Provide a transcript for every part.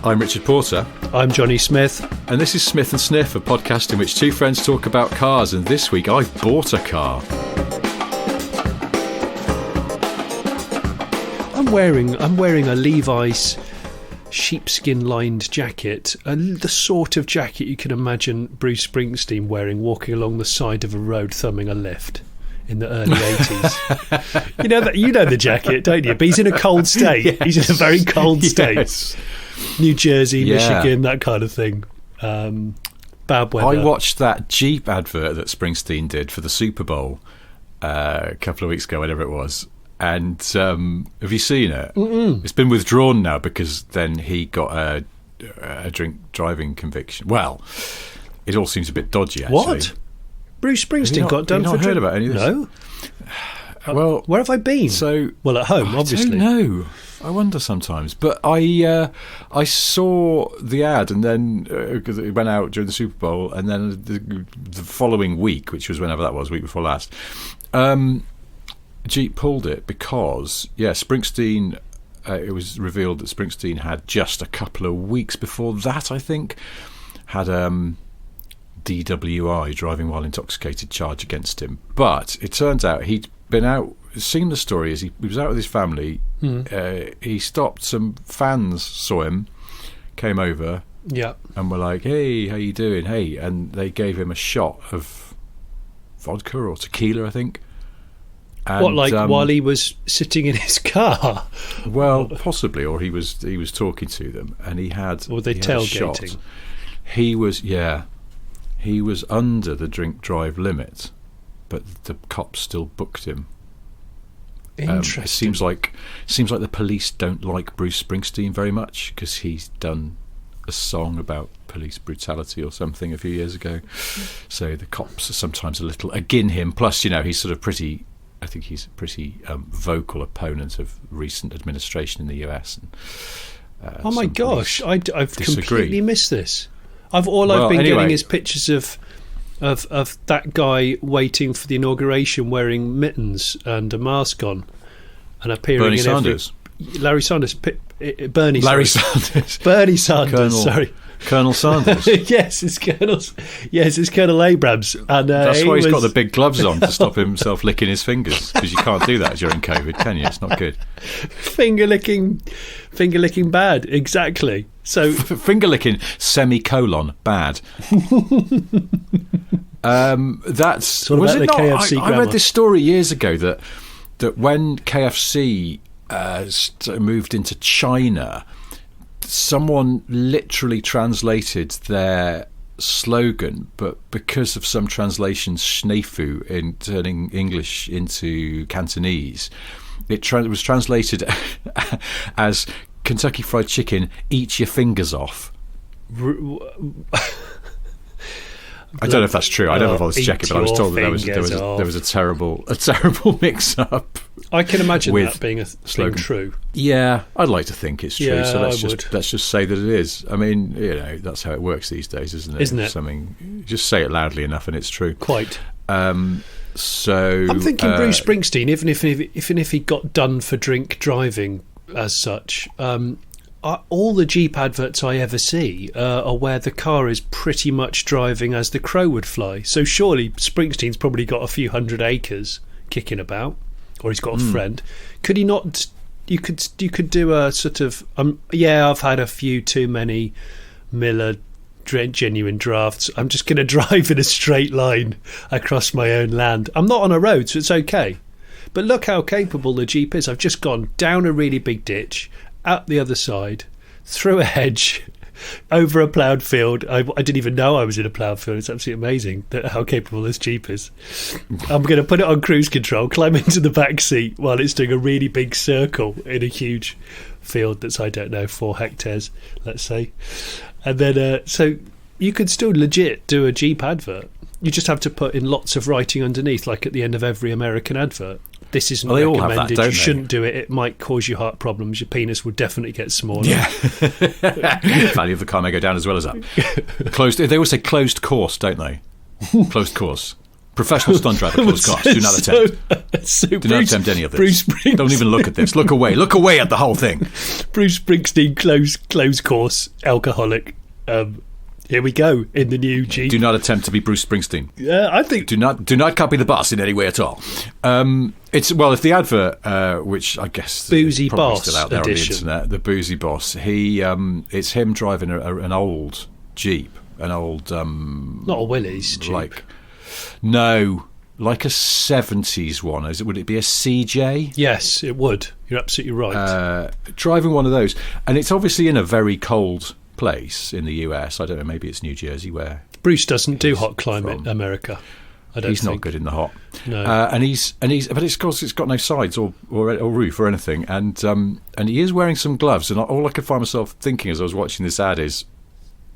I'm Richard Porter. I'm Jonny Smith. And this is Smith and Sniff, a podcast in which two friends talk about cars. And this week, I've bought a car. I'm wearing a Levi's sheepskin-lined jacket, the sort of jacket you can imagine Bruce Springsteen wearing, walking along the side of a road thumbing a lift in the early 80s. You know the jacket, don't you? But he's in a cold state. Yes. He's in a very cold state. Yes. New Jersey, Michigan, that kind of thing. Bad weather. I watched that Jeep advert that Springsteen did for the Super Bowl a couple of weeks ago, whatever it was. And have you seen it? Mm-mm. It's been withdrawn now because then he got a drink driving conviction. Well, it all seems a bit dodgy, actually. What? Bruce Springsteen got done for drink? Heard about any of this? No. Well, where have I been? Well, at home, obviously. I don't know. I wonder sometimes. But I saw the ad, and then because it went out during the Super Bowl, and then the following week, which was whenever that was, week before last, Jeep pulled it because, Springsteen. It was revealed that Springsteen had just a couple of weeks before that, I think, had DWI, driving while intoxicated, charge against him. But it turns out he'd been out, seen the story as he was out with his family. He stopped, some fans saw him, came over, and were like, "Hey, how you doing? Hey," and they gave him a shot of vodka or tequila, I think. And, while he was sitting in his car? Well, possibly, or he was talking to them, and he had. Or they tailgating? He was under the drink drive limit, but the cops still booked him. Interesting. It seems like the police don't like Bruce Springsteen very much because he's done a song about police brutality or something a few years ago. So the cops are sometimes a little agin him. Plus, he's sort of pretty. I think he's a pretty vocal opponent of recent administration in the US. And, oh my gosh, I've disagree. Completely missed this. I've been getting is pictures of that guy waiting for the inauguration wearing mittens and a mask on and appearing Bernie in Sanders. Bernie Sanders. Bernie Sanders. Colonel Sanders. Yes, it's Colonel Abrams, and that's why he's got the big gloves on to stop himself licking his fingers, because you can't do that during COVID, can you? It's not good. Finger licking bad, exactly. So finger licking bad. That's was it not? KFC I read this story years ago that when KFC moved into China, someone literally translated their slogan, but because of some translations snafu in turning English into Cantonese, it was translated as Kentucky Fried Chicken, eat your fingers off. I don't know if that's true. I don't know if I was to check it, but I was told that there was a terrible mix-up. I can imagine that being a thing true. Yeah, I'd like to think it's true. Yeah, so let's just say that it is. I mean, that's how it works these days, isn't it? Isn't it? Something, just say it loudly enough, and it's true. Quite. So I'm thinking Bruce Springsteen, even if he got done for drink driving as such. All the Jeep adverts I ever see are where the car is pretty much driving as the crow would fly. So surely Springsteen's probably got a few hundred acres kicking about, or he's got a friend. Could he not? You could do a sort of I've had a few too many Miller genuine drafts. I'm just going to drive in a straight line across my own land. I'm not on a road, so it's okay. But look how capable the Jeep is. I've just gone down a really big ditch, out the other side, through a hedge, over a ploughed field. I didn't even know I was in a ploughed field. It's absolutely amazing how capable this Jeep is. I'm going to put it on cruise control, climb into the back seat while it's doing a really big circle in a huge field that's, 4 hectares, let's say. And then, so you could still legit do a Jeep advert. You just have to put in lots of writing underneath, like at the end of every American advert. This isn't recommended. You shouldn't do it. It might cause you heart problems. Your penis will definitely get smaller. Yeah. Value of the car may go down as well as up. Closed. They always say closed course, don't they? Closed course. Professional stunt driver, close cars. Do not attempt. Do not attempt any of this. Don't even look at this. Look away. Look away at the whole thing. Bruce Springsteen, close course, alcoholic. Here we go in the new Jeep. Do not attempt to be Bruce Springsteen. Yeah, I think. Do not copy the boss in any way at all. If the advert, which I guess Boozy probably Boss still out there edition. on the internet, the Boozy Boss. It's him driving an old Jeep, an old not a Willys Jeep. Like a 70s one. Would it be a CJ? Yes, it would. You're absolutely right. Driving one of those, and it's obviously in a very cold place in the US. I don't know, maybe it's New Jersey where Bruce doesn't do hot climate America. He's not good in the hot. No. But it's got no sides or roof or anything, and he is wearing some gloves, and all I could find myself thinking as I was watching this ad is,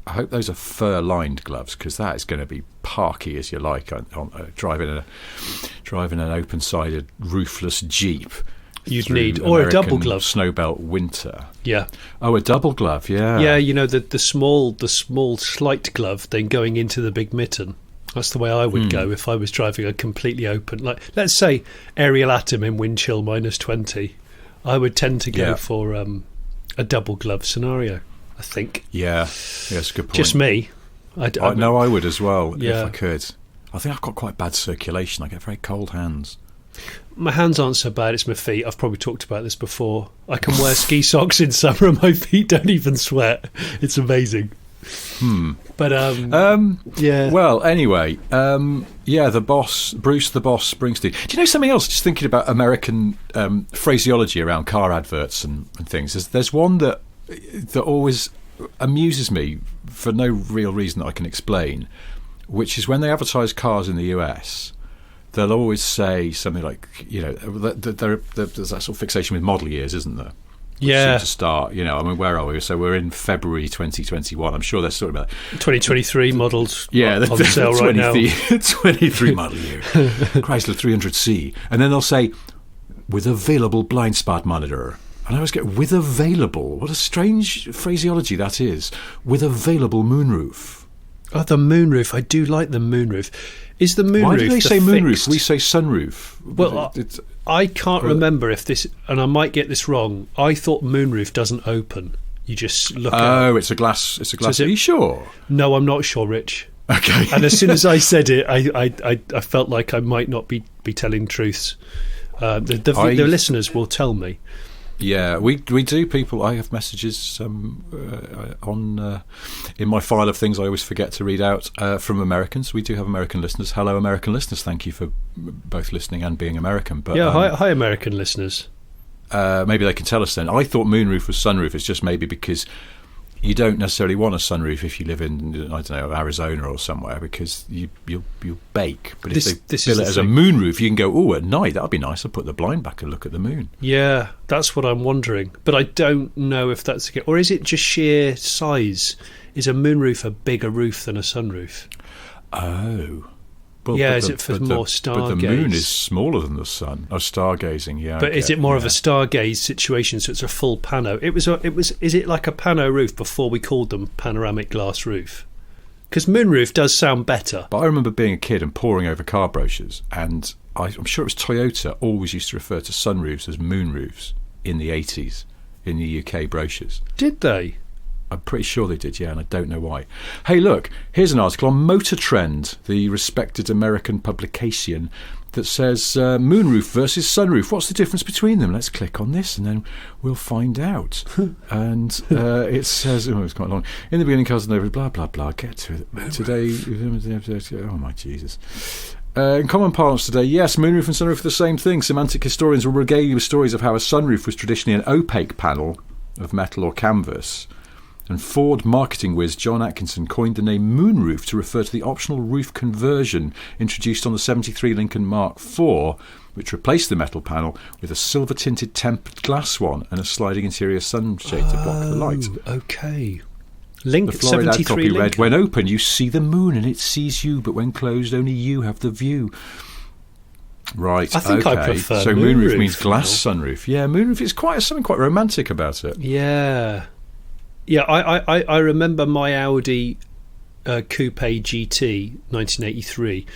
I hope those are fur-lined gloves, because that is going to be parky as you like on driving an open-sided, roofless Jeep. You'd need or a double glove, snowbelt winter. Yeah. Oh, a double glove. Yeah. Yeah. You know the small slight glove, then going into the big mitten. That's the way I would go if I was driving a completely open, like let's say Ariel Atom in wind chill -20. I would tend to go for a double glove scenario. I think. Yeah, that's a good point. Just me. I would as well if Yeah. I could. I think I've got quite bad circulation. I get very cold hands. My hands aren't so bad, it's my feet. I've probably talked about this before. I can wear ski socks in summer and my feet don't even sweat. It's amazing. But yeah. Well, anyway, the boss, Bruce the Boss Springsteen. Do you know something else? Just thinking about American phraseology around car adverts and things. There's one that always amuses me for no real reason that I can explain, which is when they advertise cars in the US, they'll always say something like, there's that sort of fixation with model years, isn't there? Yeah. To start, where are we? So we're in February 2021. I'm sure they're sort of about 2023 models. Yeah, on sale right now. 23 model year, Chrysler 300C, and then they'll say with available blind spot monitor. And I always get with available. What a strange phraseology that is. With available moonroof. Oh, the moonroof. I do like the moonroof. Is the moonroof? Why do they say moonroof? Fixed? We say sunroof. Well, I can't remember if this, and I might get this wrong. I thought moonroof doesn't open. You just look. Oh, it's a glass. It's a glass. Are you sure? No, I'm not sure, Rich. Okay. And as soon as I said it, I felt like I might not be telling truths. The listeners will tell me. Yeah, we do. People, I have messages on in my file of things I always forget to read out from Americans. We do have American listeners. Hello, American listeners. Thank you for both listening and being American. But hi, American listeners. Maybe they can tell us then. I thought moonroof was sunroof. It's just maybe because you don't necessarily want a sunroof if you live in, I don't know, Arizona or somewhere, because you'll bake. But if they bill it as a moonroof, you can go, oh, at night, that'd be nice. I'll put the blind back and look at the moon. Yeah, that's what I'm wondering. But I don't know if that's the case. Or is it just sheer size? Is a moonroof a bigger roof than a sunroof? Oh. Well, yeah, is it for more stargaze? But the moon is smaller than the sun. Oh, stargazing, yeah. But is it more of a stargaze situation, so it's a full pano? Is it like a pano roof before we called them panoramic glass roof? Because moonroof does sound better. But I remember being a kid and poring over car brochures, and I'm sure it was Toyota always used to refer to sunroofs as moonroofs in the 80s in the UK brochures. Did they? I'm pretty sure they did, yeah, and I don't know why. Hey, look, here's an article on Motor Trend, the respected American publication, that says moonroof versus sunroof. What's the difference between them? Let's click on this and then we'll find out. And it says, it's quite long. In the beginning, cars and over, blah, blah, blah. Get to it. Today, oh my Jesus. In common parlance today, yes, moonroof and sunroof are the same thing. Semantic historians will regale you with stories of how a sunroof was traditionally an opaque panel of metal or canvas. And Ford marketing whiz John Atkinson coined the name moonroof to refer to the optional roof conversion introduced on the 73 Lincoln Mark IV, which replaced the metal panel with a silver-tinted tempered glass one and a sliding interior sunshade to block the light. Okay. The Florida ad copy read, when open you see the moon and it sees you, but when closed only you have the view. Right, I think I prefer so moonroof means glass sunroof. Yeah, moonroof is something quite romantic about it. Yeah. Yeah, I remember my Audi Coupe GT 1983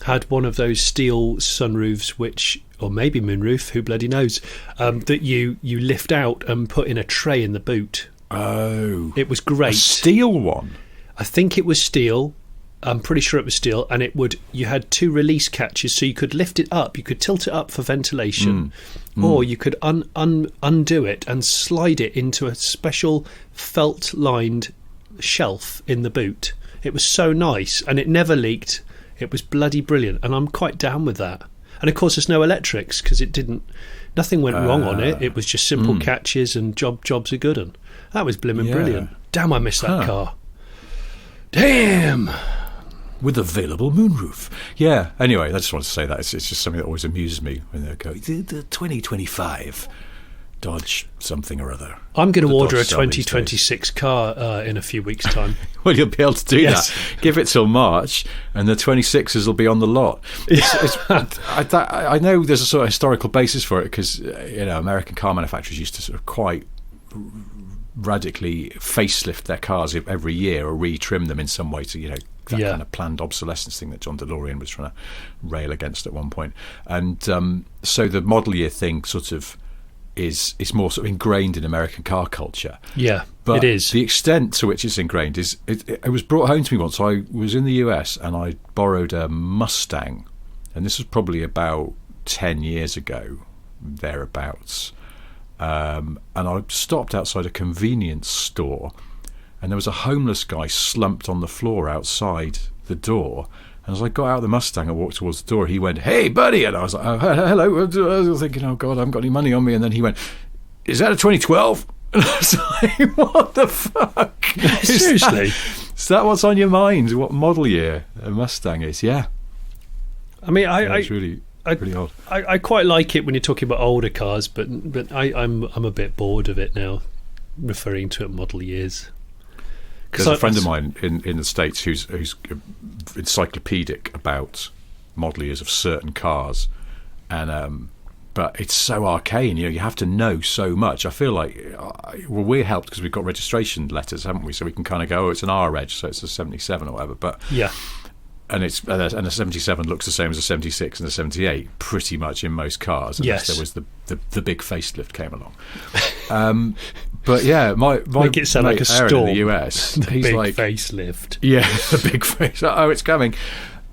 had one of those steel sunroofs, which, or maybe moonroof, who bloody knows, that you lift out and put in a tray in the boot. Oh. It was great. A steel one? I think it was steel. I'm pretty sure it was steel, and you had 2 release catches, so you could lift it up, you could tilt it up for ventilation, or you could undo it and slide it into a special felt-lined shelf in the boot. It was so nice, and it never leaked. It was bloody brilliant, and I'm quite down with that. And of course, there's no electrics because nothing went wrong on it. It was just simple catches, and jobs are good. And that was blimmin' brilliant. Damn, I missed that car. Damn. With available moonroof. Yeah, anyway, I just wanted to say that. It's just something that always amuses me when they go, the 2025 Dodge something or other. I'm going to order a 2026 car in a few weeks' time. Well, you'll be able to do that. Give it till March, and the 26s will be on the lot. I know there's a sort of historical basis for it because American car manufacturers used to sort of quite radically facelift their cars every year or retrim them in some way to that kind of planned obsolescence thing that John DeLorean was trying to rail against at one point. And so the model year thing sort of is more sort of ingrained in American car culture. Yeah, but it is. The extent to which it's ingrained is it was brought home to me once. I was in the US and I borrowed a Mustang, and this was probably about 10 years ago, thereabouts. And I stopped outside a convenience store, and there was a homeless guy slumped on the floor outside the door. And as I got out of the Mustang and walked towards the door, he went, "Hey, buddy!" And I was like, "Oh, hello." I was thinking, "Oh God, I haven't got any money on me." And then he went, "Is that a 2012?" And I was like, "What the fuck?" Seriously? Is that what's on your mind? What model year a Mustang is? Yeah. I mean, it's really pretty odd. I quite like it when you're talking about older cars, but I'm a bit bored of it now, referring to it model years. There's a friend of mine in the States who's encyclopedic about model years of certain cars, and but it's so arcane. You have to know so much. I feel like we're helped because we've got registration letters, haven't we? So we can kind of go, "Oh, it's an R reg, so it's a 77 or whatever." But yeah. And a 77 looks the same as a 76 and a 78, pretty much in most cars, unless there was the big facelift came along. But yeah, my make it sound like a storm in the US. The he's big like facelift. Yeah, the big face. Oh, it's coming.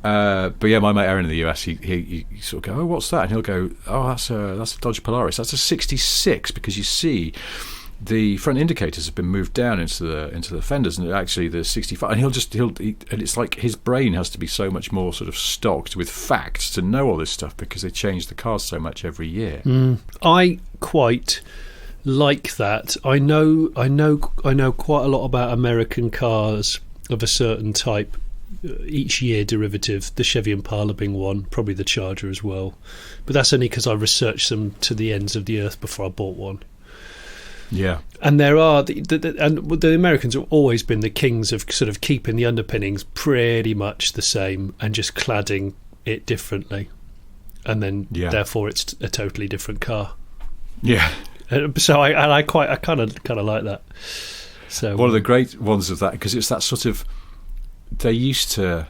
But yeah, my mate Aaron in the US, he sort of go, "Oh, what's that?" And he'll go, "Oh, that's a Dodge Polaris. That's a 66 because you see." The front indicators have been moved down into the fenders, and actually the 65. And and it's like his brain has to be so much more sort of stocked with facts to know all this stuff because they change the cars so much every year. I quite like that. I know quite a lot about American cars of a certain type. Each year derivative, the Chevy Impala being one, probably the Charger as well. But that's only because I researched them to the ends of the earth before I bought one. Yeah, and there are the Americans have always been the kings of sort of keeping the underpinnings pretty much the same and just cladding it differently, and then therefore it's a totally different car. Yeah, so I kind of like that. So one of the great ones of that, because it's that sort of, they used to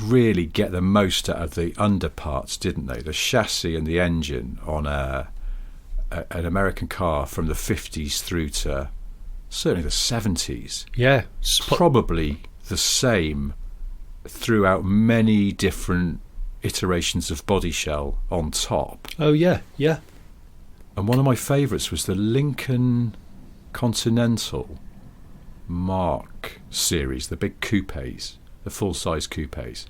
really get the most out of the underparts, didn't they? The chassis and the engine on an American car from the 50s through to certainly the 70s. Yeah. Probably the same throughout many different iterations of body shell on top. Oh, yeah, yeah. And one of my favourites was the Lincoln Continental Mark series, the big coupes, the full-size coupes.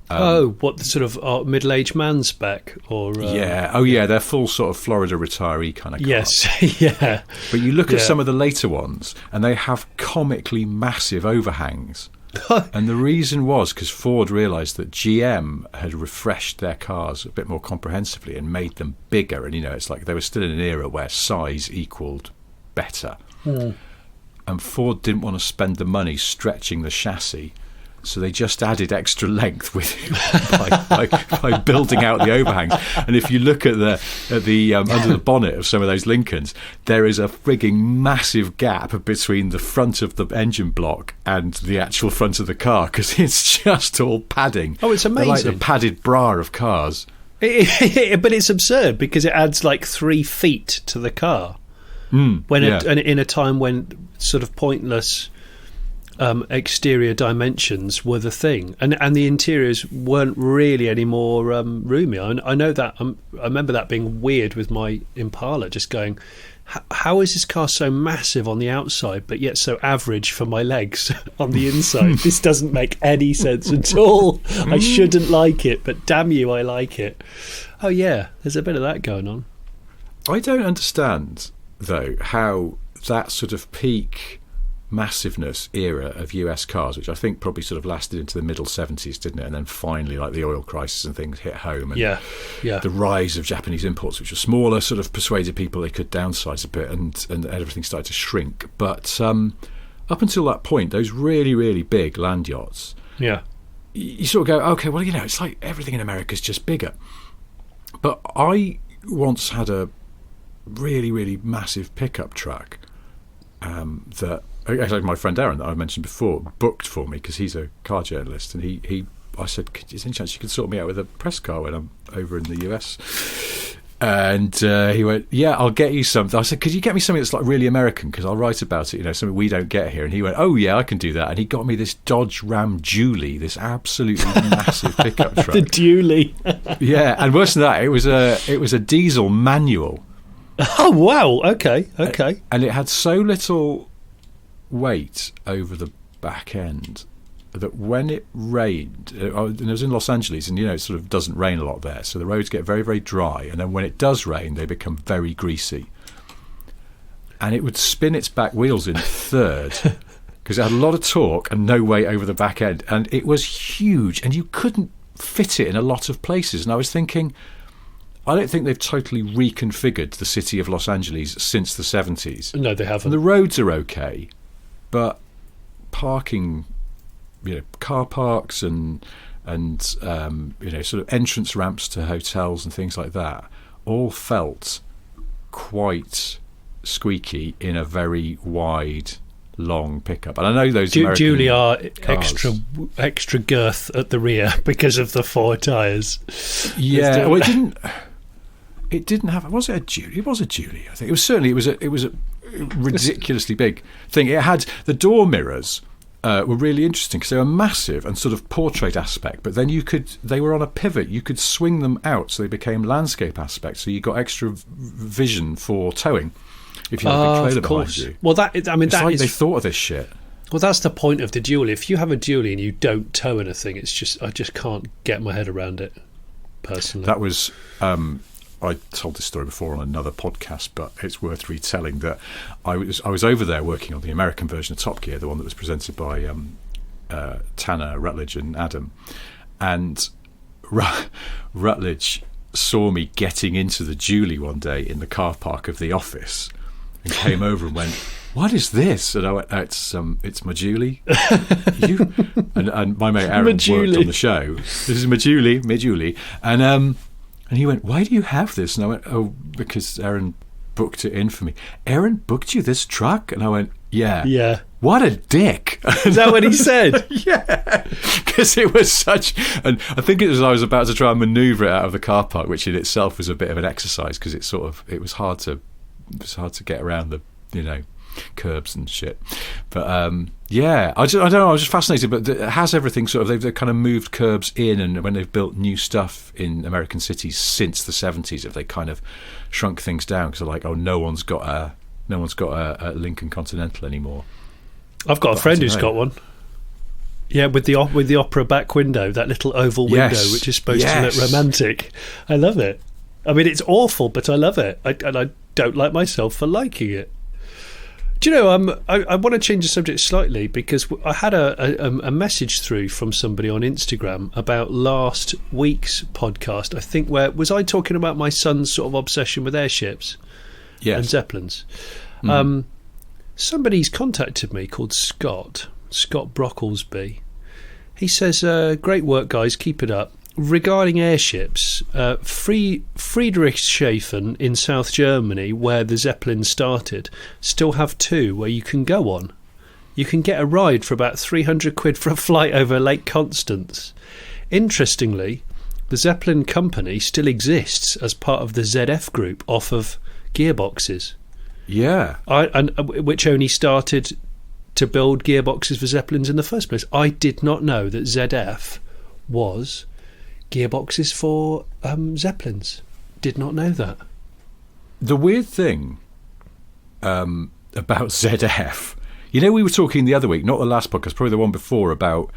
What the sort of middle-aged man spec, or they're full sort of Florida retiree kind of cars. Yes, yeah. But you look at some of the later ones, and they have comically massive overhangs. And the reason was because Ford realised that GM had refreshed their cars a bit more comprehensively and made them bigger. And it's like they were still in an era where size equaled better. And Ford didn't want to spend the money stretching the chassis. So they just added extra length with by building out the overhangs. And if you look at the under the bonnet of some of those Lincolns, there is a frigging massive gap between the front of the engine block and the actual front of the car, because it's just all padding. Oh, it's amazing! They're like the padded bra of cars. But it's absurd because it adds like 3 feet to the car in a time when sort of pointless exterior dimensions were the thing, and the interiors weren't really any more roomy. I know that I remember that being weird with my Impala, just going, how is this car so massive on the outside but yet so average for my legs on the inside? This doesn't make any sense at all. I shouldn't like it, but damn you, I like it. Oh yeah, there's a bit of that going on. I don't understand though how that sort of peak massiveness era of US cars, which I think probably sort of lasted into the middle 70s, didn't it? And then finally, like the oil crisis and things hit home, and the rise of Japanese imports, which were smaller, sort of persuaded people they could downsize a bit, and everything started to shrink. But up until that point, those really, really big land yachts, you sort of go, okay, well, it's like everything in America is just bigger. But I once had a really, really massive pickup truck that actually my friend Aaron, that I mentioned before, booked for me because he's a car journalist, and I said, is there any chance you could sort me out with a press car when I'm over in the US? And he went, yeah, I'll get you something. I said, could you get me something that's like really American, because I'll write about it, something we don't get here. And he went, oh yeah, I can do that. And he got me this Dodge Ram Dually, this absolutely massive pickup truck. The Dually. Yeah, and worse than that, it was a diesel manual. Oh wow, okay. And it had so little weight over the back end that when it rained, and it was in Los Angeles, and it sort of doesn't rain a lot there, so the roads get very, very dry, and then when it does rain they become very greasy, and it would spin its back wheels in third because it had a lot of torque and no weight over the back end, and it was huge, and you couldn't fit it in a lot of places. And I was thinking, I don't think they've totally reconfigured the city of Los Angeles since the 70s. No, they haven't. And the roads are okay, but parking, car parks and sort of entrance ramps to hotels and things like that all felt quite squeaky in a very wide, long pickup. And I know those American Dually are cars, extra girth at the rear because of the 4 tyres. Yeah, well, it didn't have. Was it a Dually? It was a Dually, I think. It was a ridiculously big thing. It had the door mirrors were really interesting because they were massive and sort of portrait aspect, but then they were on a pivot. You could swing them out so they became landscape aspect, so you got extra vision for towing if you had a big trailer behind you. Well, they thought of this shit. Well, that's the point of the Dually. If you have a Dually and you don't tow anything, I just can't get my head around it personally. That was I told this story before on another podcast, but it's worth retelling that I was over there working on the American version of Top Gear, the one that was presented by Tanner, Rutledge and Adam. And Rutledge saw me getting into the Dually one day in the car park of the office and came over and went, what is this? And I went, it's my Dually. and my mate Aaron worked on the show. This is my Dually. And he went, why do you have this? And I went, oh, because Aaron booked it in for me. Aaron booked you this truck? And I went, yeah. Yeah. What a dick. Is that what he said? Yeah. Because it was such... And I think it was I was about to try and manoeuvre it out of the car park, which in itself was a bit of an exercise because it was hard to get around the, curbs and shit. But I don't know, I was just fascinated. But it has everything sort of, they've kind of moved curbs in, and when they've built new stuff in American cities since the 70s, if they kind of shrunk things down because they're like, oh, no one's got a Lincoln Continental anymore. I've got a friend who's got one. Yeah, with the opera back window, that little oval window, which is supposed to look romantic. I love it. I mean, it's awful, but I love it, and I don't like myself for liking it. Do you know, I want to change the subject slightly because I had a message through from somebody on Instagram about last week's podcast, I think, where was I talking about my son's sort of obsession with airships and Zeppelins. Somebody's contacted me called Scott Brocklesby. He says, great work, guys, keep it up. Regarding airships, Friedrichshafen in South Germany, where the Zeppelins started, still have 2 where you can go on. You can get a ride for about 300 quid for a flight over Lake Constance. Interestingly, the Zeppelin company still exists as part of the ZF group off of gearboxes. Yeah. Which only started to build gearboxes for Zeppelins in the first place. I did not know that ZF was gearboxes for Zeppelins. Did not know that. The weird thing about ZF, we were talking the other week, not the last podcast, probably the one before, about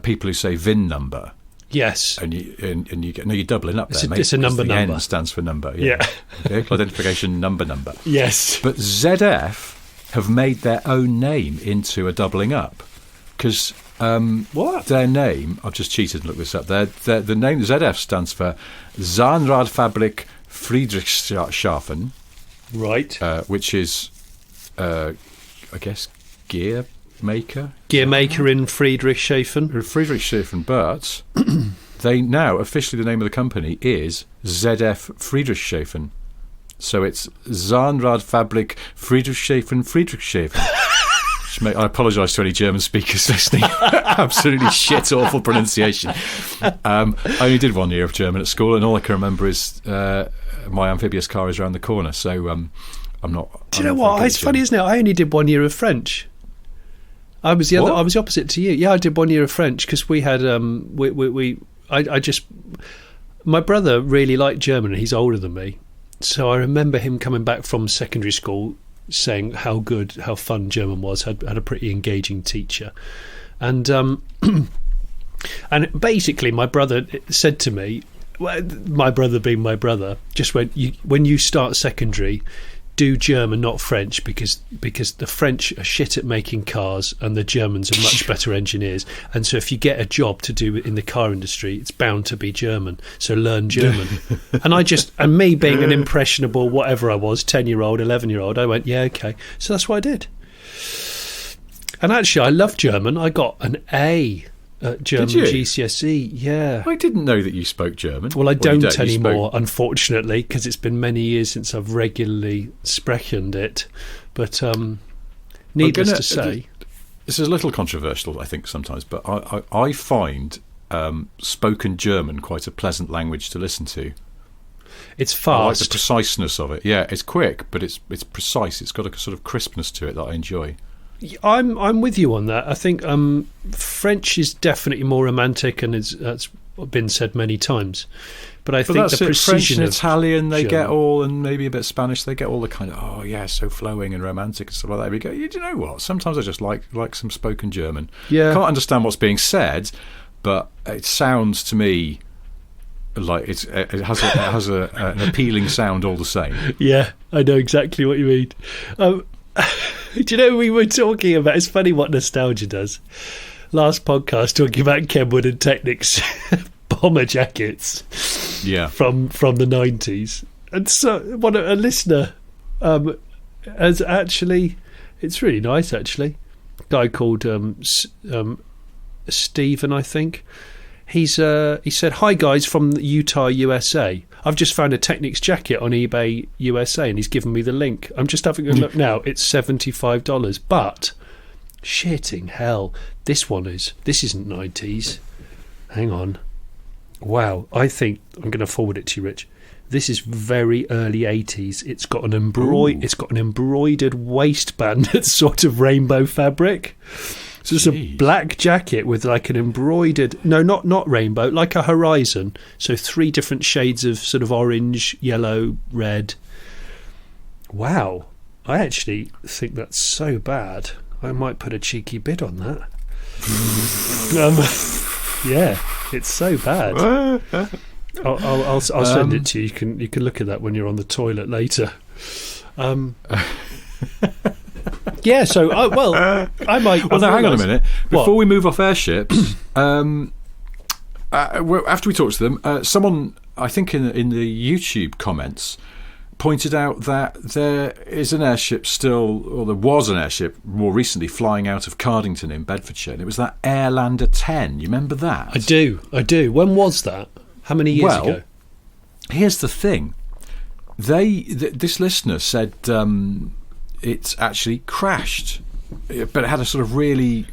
people who say VIN number. Yes. And you get, no, you're doubling up there, mate. It's a number. N stands for number. Yeah. Okay, identification number. Yes. But ZF have made their own name into a doubling up. Because their name, I've just cheated and looked this up, the name ZF stands for Zahnradfabrik Friedrichshafen. Right. Which is, I guess, gear maker in Friedrichshafen. But they now, officially the name of the company is ZF Friedrichshafen. So it's Zahnradfabrik Friedrichshafen. I apologise to any German speakers listening. Absolutely shit, awful pronunciation. I only did 1 year of German at school, and all I can remember is my amphibious car is around the corner. So I'm not. Do you know what? It's funny, isn't it? I only did 1 year of French. I was the opposite to you. Yeah, I did 1 year of French because we had my brother really liked German, and he's older than me. So I remember him coming back from secondary school saying how fun German was. Had a pretty engaging teacher, and basically my brother said to me, my brother being my brother, just when you start secondary, do German, not French, because the French are shit at making cars and the Germans are much better engineers. And so if you get a job to do in the car industry, it's bound to be German. So learn German. And me being an impressionable whatever I was, 10-year-old, 11-year-old, I went, yeah, okay. So that's what I did. And actually, I love German. I got an A at German GCSE, yeah. I didn't know that you spoke German. Well, I don't anymore, unfortunately, because it's been many years since I've regularly sprechened it. But needless to say... This is a little controversial, I think, sometimes, but I find spoken German quite a pleasant language to listen to. It's fast. I like the preciseness of it. Yeah, it's quick, but it's precise. It's got a sort of crispness to it that I enjoy. I'm with you on that. I think French is definitely more romantic, and that's been said many times. But I think the precision French and of Italian, they German. get all, and maybe a bit of Spanish, they get all the kind of so flowing and romantic and stuff like that. We go, do you know what? Sometimes I just like some spoken German. Yeah, can't understand what's being said, but it sounds to me like it has an appealing sound all the same. Yeah, I know exactly what you mean. Do you know, we were talking about, it's funny what nostalgia does. Last podcast talking about Kenwood and Technics bomber jackets, from the 90s. And so a listener has actually, it's really nice actually, a guy called Stephen, I think. He said, "Hi guys from Utah, USA. I've just found a Technics jacket on eBay USA, and he's given me the link. I'm just having a look now. It's $75, but shitting hell, this isn't 90s. Hang on. Wow, I think I'm going to forward it to you, Rich. This is very early 80s. It's got an embroidered waistband that's sort of rainbow fabric." So it's a black jacket with like an embroidered, no, not rainbow, like a horizon. So 3 different shades of sort of orange, yellow, red. Wow. I actually think that's so bad. I might put a cheeky bid on that. Yeah, it's so bad. I'll send it to you. You can look at that when you're on the toilet later. Yeah, so I might. Well, now hang on a minute. Before we move off airships, after we talk to them, someone I think in the YouTube comments pointed out that there is an airship still, or there was an airship more recently flying out of Cardington in Bedfordshire, and it was that Airlander 10. You remember that? I do. When was that? How many years ago? Here's the thing. This listener said it's actually crashed, but it had a sort of really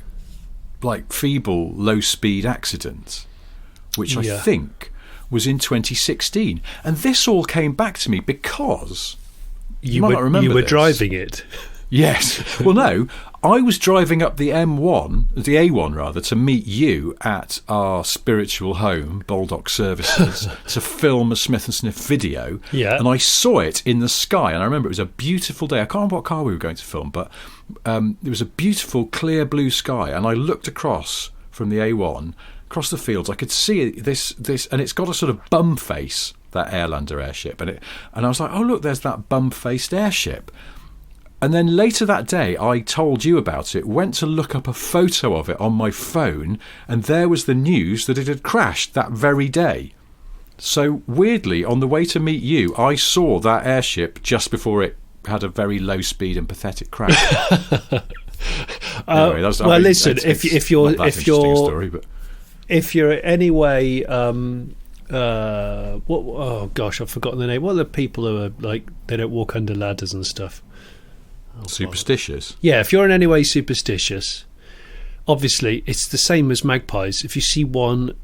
feeble, low-speed accident, which I think was in 2016. And this all came back to me because you might not remember you were this. Driving it. Yes. Well, no, I was driving up the A1 rather, to meet you at our spiritual home, Baldock Services, to film a Smith & Sniff video. Yeah. And I saw it in the sky, and I remember it was a beautiful day. I can't remember what car we were going to film, but it was a beautiful, clear blue sky, and I looked across from the A1, across the fields. I could see this, and it's got a sort of bum face, that Airlander airship. And I was like, oh, look, there's that bum-faced airship. And then later that day, I told you about it, went to look up a photo of it on my phone, and there was the news that it had crashed that very day. So, weirdly, on the way to meet you, I saw that airship just before it had a very low speed and pathetic crash. Anyway, listen, if you're anyway, oh gosh, I've forgotten the name. What are the people who are they don't walk under ladders and stuff? Superstitious? Yeah, if you're in any way superstitious, obviously it's the same as magpies. If you see one,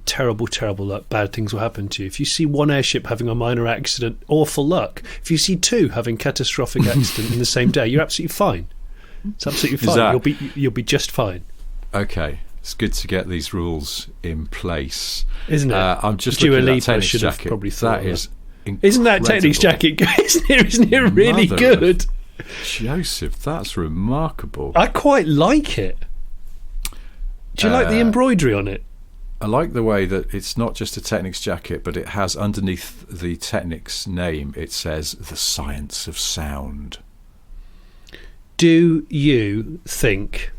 terrible luck, bad things will happen to you. If you see one airship having a minor accident, awful luck. If you see two having catastrophic accident in the same day, you're absolutely fine. It's absolutely fine. You'll be just fine. Okay, it's good to get these rules in place, isn't it? I'm just looking at that Technics jacket. Probably thought that is incredible. Isn't that Technics jacket? Isn't it really good? Joseph, that's remarkable. I quite like it. Do you like the embroidery on it? I like the way that it's not just a Technics jacket, but it has underneath the Technics name, it says the science of sound. Do you think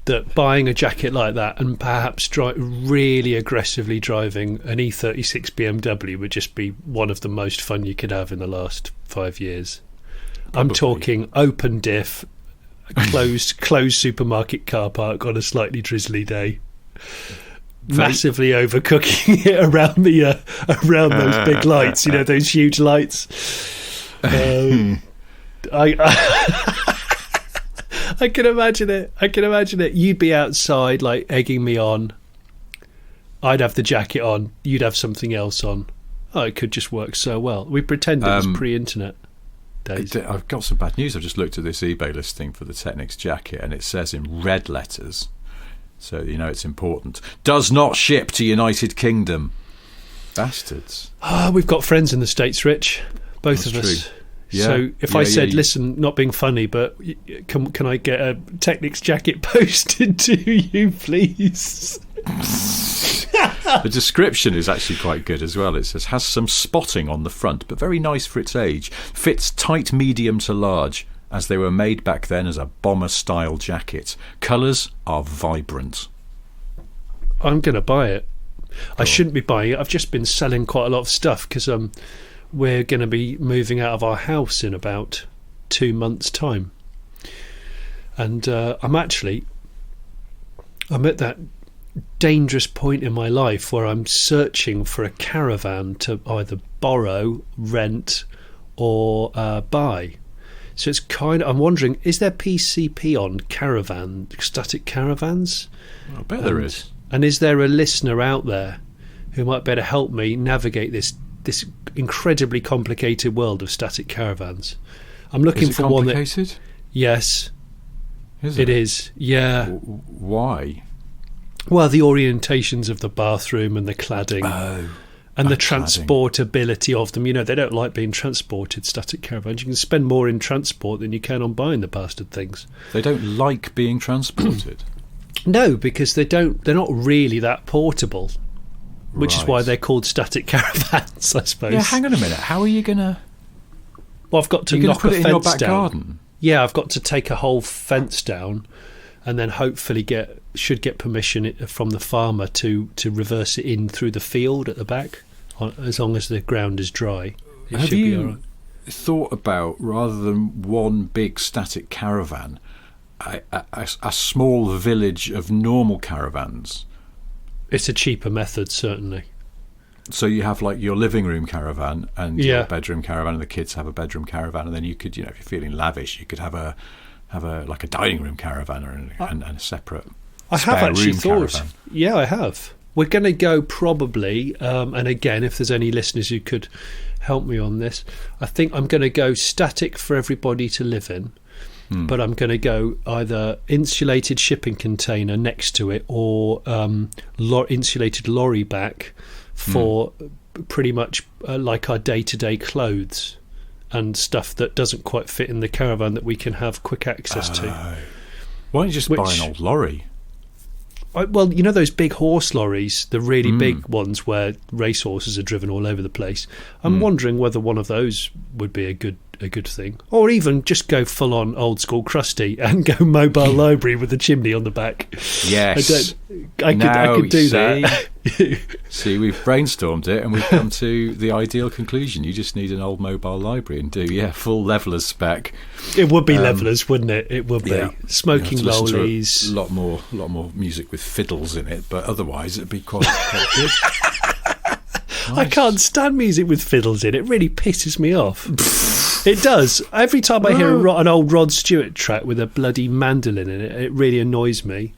that buying a jacket like that and perhaps really aggressively driving an E36 BMW would just be one of the most fun you could have in the last 5 years? Probably. I'm talking open diff, closed supermarket car park on a slightly drizzly day, massively overcooking it around those big lights, those huge lights. I can imagine it. You'd be outside, egging me on. I'd have the jacket on. You'd have something else on. Oh, it could just work so well. We pretend it was pre-internet days. I've got some bad news. I've just looked at this eBay listing for the Technics jacket, and it says in red letters, so it's important, does not ship to United Kingdom. Bastards. We've got friends in the States, Rich. Both That's of us. True. Yeah, so if I said, listen, not being funny, but can I get a Technics jacket posted to you, please? The description is actually quite good as well. It says, has some spotting on the front, but very nice for its age. Fits tight medium to large, as they were made back then as a bomber-style jacket. Colours are vibrant. I'm going to buy it. I shouldn't be buying it. I've just been selling quite a lot of stuff because we're going to be moving out of our house in about 2 months' time. And I'm at that dangerous point in my life where I'm searching for a caravan to either borrow, rent, or buy. So it's I'm wondering, is there PCP on static caravans? I bet there is. And is there a listener out there who might better help me navigate this incredibly complicated world of static caravans? I'm looking for one that... Is it complicated? Yes. Is it? It is, yeah. Why? Well, the orientations of the bathroom and the cladding. And the transportability of them. They don't like being transported, static caravans. You can spend more in transport than you can on buying the bastard things. They don't like being transported? No, because they're not really that portable. Which is why they're called static caravans, I suppose. Yeah, hang on a minute. How are you going to... Well, I've got to knock put a it fence in your back down. Garden? Yeah, I've got to take a whole fence down and then hopefully should get permission from the farmer to reverse it in through the field at the back, as long as the ground is dry. It should be all right. thought about, rather than one big static caravan, a small village of normal caravans. It's a cheaper method, certainly. So you have like your living room caravan and your bedroom caravan, and the kids have a bedroom caravan, and then you could, if you're feeling lavish, you could have a like a dining room caravan and a separate. I have actually thought. Caravan. Yeah, I have. We're going to go probably, and again, if there's any listeners who could help me on this, I think I'm going to go static for everybody to live in, but I'm going to go either insulated shipping container next to it or insulated lorry back for pretty much like our day-to-day clothes and stuff that doesn't quite fit in the caravan that we can have quick access to. Why don't you just buy an old lorry? Well, those big horse lorries, the really big ones where racehorses are driven all over the place. I'm wondering whether one of those would be a good thing, or even just go full on old school crusty and go mobile library with the chimney on the back. Yes, I could do that. See, we've brainstormed it and we've come to the ideal conclusion. You just need an old mobile library and do full levelers spec. It would be levelers, wouldn't it? It would be smoking lollies. A lot more music with fiddles in it, but otherwise it'd be quite good. Nice. I can't stand music with fiddles in it. It really pisses me off. It does. Every time I hear an old Rod Stewart track with a bloody mandolin in it, it really annoys me.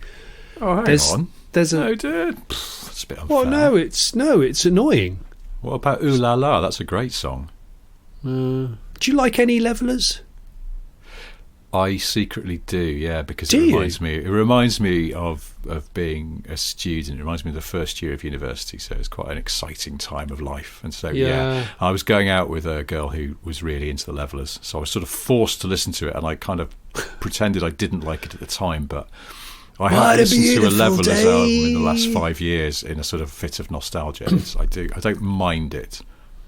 Oh, hang on. No, dude. That's a bit unfair. Well, it's annoying. What about Ooh La La? That's a great song. Do you like any levelers? I secretly do, yeah, because it reminds me of being a student. It reminds me of the first year of university, so it's quite an exciting time of life. And so, I was going out with a girl who was really into the levelers, so I was sort of forced to listen to it, and I kind of pretended I didn't like it at the time, but I have listened to a levelers album in the last 5 years in a sort of fit of nostalgia. I don't mind it.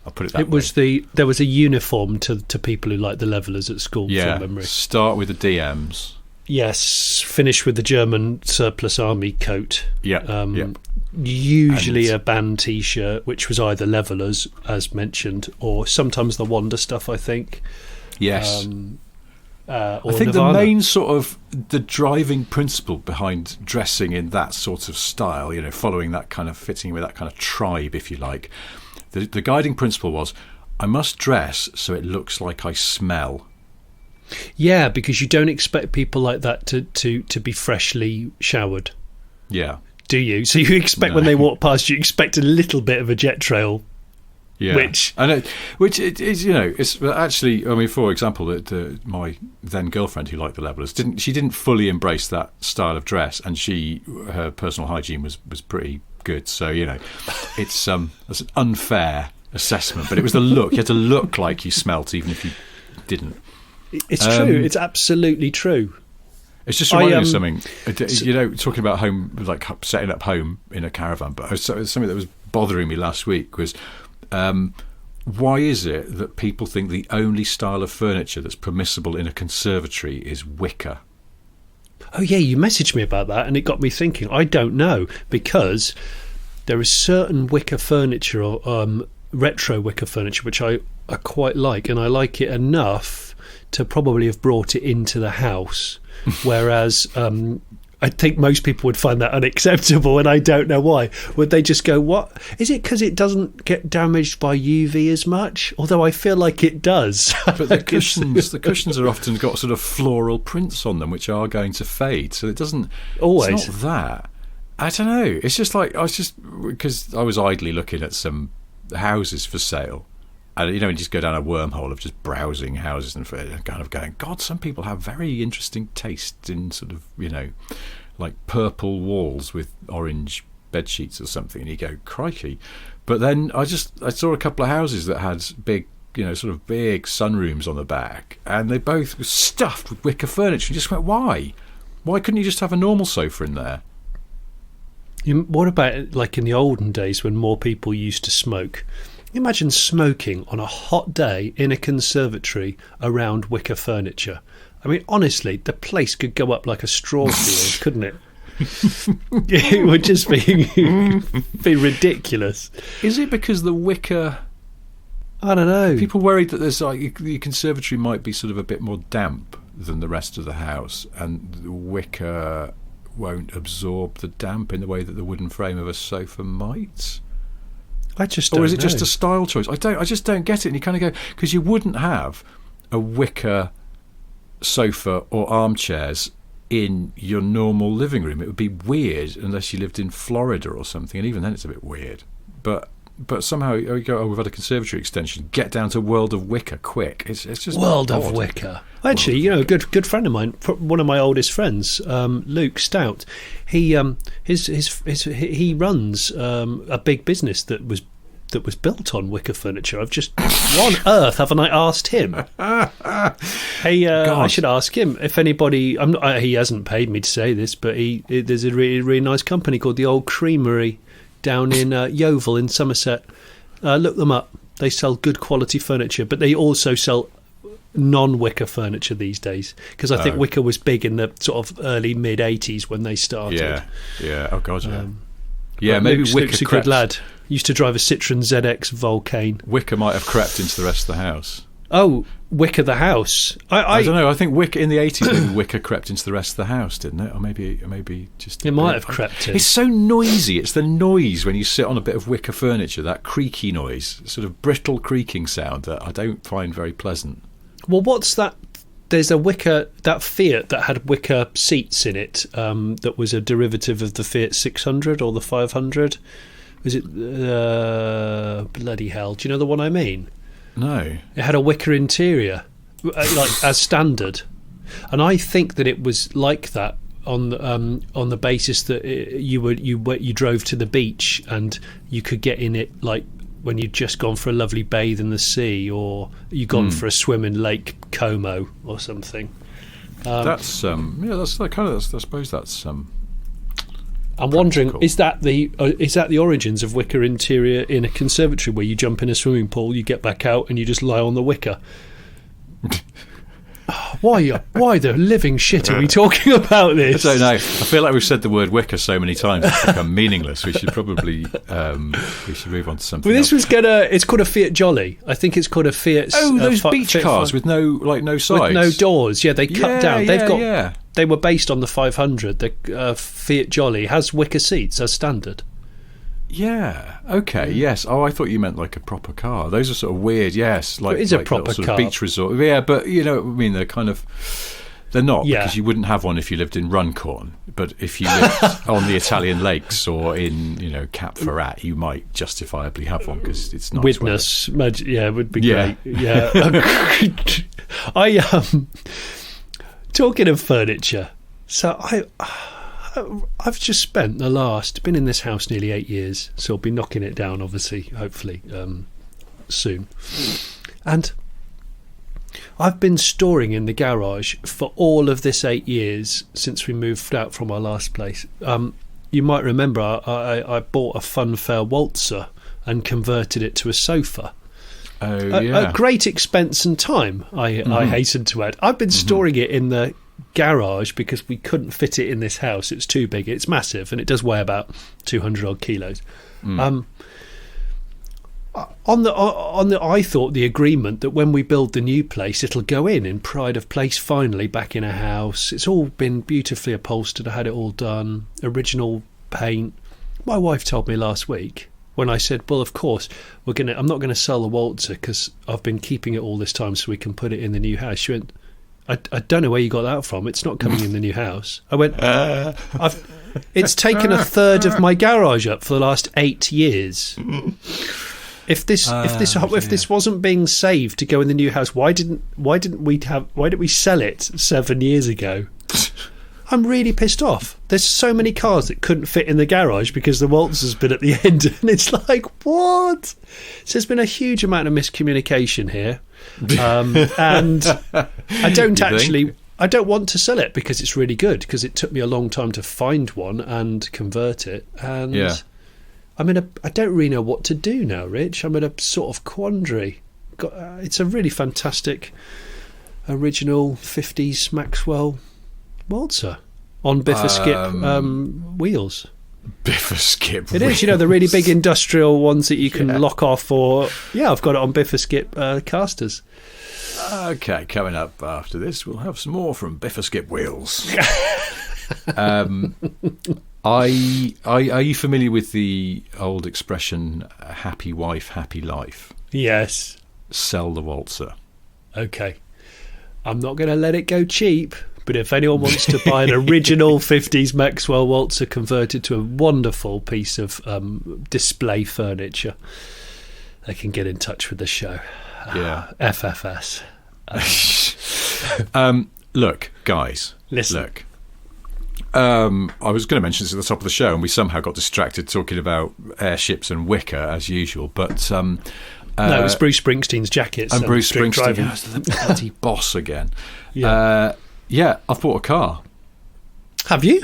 I'll put it that way. There was a uniform to people who liked the levelers at school, from memory. Start with the DMs. Yes, finish with the German surplus army coat. Yeah. Usually a band T-shirt, which was either levelers, as mentioned, or sometimes the Wonder stuff, I think. Yes. I think Nirvana. the main sort of the driving principle behind dressing in that sort of style, following that kind of fitting with that kind of tribe, if you like. The guiding principle was, I must dress so it looks like I smell. Yeah, because you don't expect people like that to be freshly showered. Yeah. Do you? So you expect when they walk past, you expect a little bit of a jet trail. Yeah. Which it is, it's actually, I mean, for example, my then girlfriend who liked the levelers didn't fully embrace that style of dress, and her personal hygiene was pretty good. So it's that's an unfair assessment, but it was the look. You had to look like you smelt, even if you didn't. It's true. It's absolutely true. It's just reminding me of something. Talking about home, like setting up home in a caravan. But something that was bothering me last week was, why is it that people think the only style of furniture that's permissible in a conservatory is wicker? Oh yeah, you messaged me about that, and it got me thinking. I don't know, because there is certain wicker furniture, or retro wicker furniture, which I quite like, and I like it enough to probably have brought it into the house, whereas I think most people would find that unacceptable, and I don't know why. Would they just go, what? Is it because it doesn't get damaged by UV as much? Although I feel like it does. But the cushions are often got sort of floral prints on them, which are going to fade, so it doesn't... Always. It's not that. I don't know. It's just like, because I was idly looking at some houses for sale, and you just go down a wormhole of just browsing houses and kind of going, God, some people have very interesting taste in sort of, like purple walls with orange bed sheets or something, and you go, crikey. But then I saw a couple of houses that had big, sort of big sunrooms on the back, and they both were stuffed with wicker furniture. You just went, why? Why couldn't you just have a normal sofa in there? What about like in the olden days when more people used to smoke? Imagine smoking on a hot day in a conservatory around wicker furniture. I mean, honestly, the place could go up like a straw field, couldn't it? It would just be ridiculous. Is it because the wicker I don't know. People worried that there's like the conservatory might be sort of a bit more damp than the rest of the house, and the wicker won't absorb the damp in the way that the wooden frame of a sofa might. I just don't Or is it know. just a style choice? I just don't get it. And you kind of go, because you wouldn't have a wicker sofa or armchairs in your normal living room. It would be weird unless you lived in Florida or something, and even then it's a bit weird. But somehow you go, we've had a conservatory extension. Get down to World of Wicker quick. It's just World odd. of Wicker. Actually, a good friend of mine, one of my oldest friends, Luke Stout. He he runs a big business that was built on wicker furniture. I've just, what on earth haven't I asked him? Hey, I should ask him if anybody. He hasn't paid me to say this, but there's a really, really nice company called the Old Creamery down in Yeovil in Somerset. Look them up. They sell good quality furniture, but they also sell non-wicker furniture these days, because I think wicker was big in the sort of early mid 80s when they started. Yeah. Oh god, yeah. Maybe Luke's a good lad. Used to drive a Citroen ZX Vulcane. Wicker might have crept into the rest of the house. Oh, Wicker the house. I don't know. I think Wicker in the 80s, maybe Wicker crept into the rest of the house, didn't it? Or maybe just... It might have crept in. It's so noisy. It's the noise when you sit on a bit of wicker furniture, that creaky noise, sort of brittle creaking sound that I don't find very pleasant. Well, what's that? There's a wicker, that Fiat that had wicker seats in it, that was a derivative of the Fiat 600 or the 500. Was it... bloody hell. Do you know the one I mean? No. It had a wicker interior, like as standard, and I think that it was like that on the basis that you drove to the beach and you could get in it like when you'd just gone for a lovely bathe in the sea, or you'd gone for a swim in Lake Como or something. That's that's that kind of. I suppose that's. I'm wondering, is that the origins of wicker interior in a conservatory, where you jump in a swimming pool, you get back out, and you just lie on the wicker? Why the living shit are we talking about this? I don't know. I feel like we've said the word wicker so many times it's become meaningless. We should probably move on to something. Well, else. It's called a Fiat Jolly. I think it's called a Fiat. Oh, those beach cars with no sides, with no doors. Yeah, they cut down. They've got. Yeah. They were based on the 500. The Fiat Jolly has wicker seats as standard. Yeah. Okay. Yes. Oh, I thought you meant like a proper car. Those are sort of weird. Yes. Like it is a like proper sort car. of beach resort. Yeah, but you know what I mean. They're kind of. They're not, because you wouldn't have one if you lived in Runcorn. But if you lived on the Italian lakes or in Cap Ferrat, you might justifiably have one because it's nice. Widnes, it would be great. Yeah. Talking of furniture, so I've just been in this house nearly 8 years, so I'll be knocking it down, obviously, hopefully, soon. And I've been storing in the garage for all of this 8 years since we moved out from our last place. You might remember I bought a Funfair waltzer and converted it to a sofa. Oh, yeah. At great expense and time, I hasten to add. I've been storing it in the garage because we couldn't fit it in this house. It's too big. It's massive, and it does weigh about 200 odd kilos. I thought the agreement that when we build the new place, it'll go in pride of place, finally back in a house. It's all been beautifully upholstered. I had it all done, original paint. My wife told me last week, when I said, well, of course, I'm not going to sell the waltzer because I've been keeping it all this time so we can put it in the new house. She went, I don't know where you got that from. It's not coming in the new house. I went, it's taken a third of my garage up for the last 8 years. If this wasn't being saved to go in the new house, why didn't we sell it 7 years ago? I'm really pissed off. There's so many cars that couldn't fit in the garage because the waltzer's been at the end, and it's like, what? So there's been a huge amount of miscommunication here, and I don't want to sell it because it's really good, because it took me a long time to find one and convert it, and I don't really know what to do now, Rich. I'm in a sort of quandary. It's a really fantastic original 50s Maxwell waltzer on Biffa Skip wheels. Biffa skip. It is, the really big industrial ones that you can lock off, or I've got it on Biffa skip casters. Okay, coming up after this, we'll have some more from Biffa skip wheels. Are you familiar with the old expression, happy wife, happy life? Yes. Sell the waltzer. Okay. I'm not going to let it go cheap, but if anyone wants to buy an original 50s Maxwell waltzer converted to a wonderful piece of display furniture, they can get in touch with the show. Yeah. FFS. Look, guys. Listen. Look. I was going to mention this at the top of the show, and we somehow got distracted talking about airships and wicker as usual. But no, it was Bruce Springsteen's jackets. And Bruce Springsteen, the bloody boss again. Yeah, I've bought a car. Have you?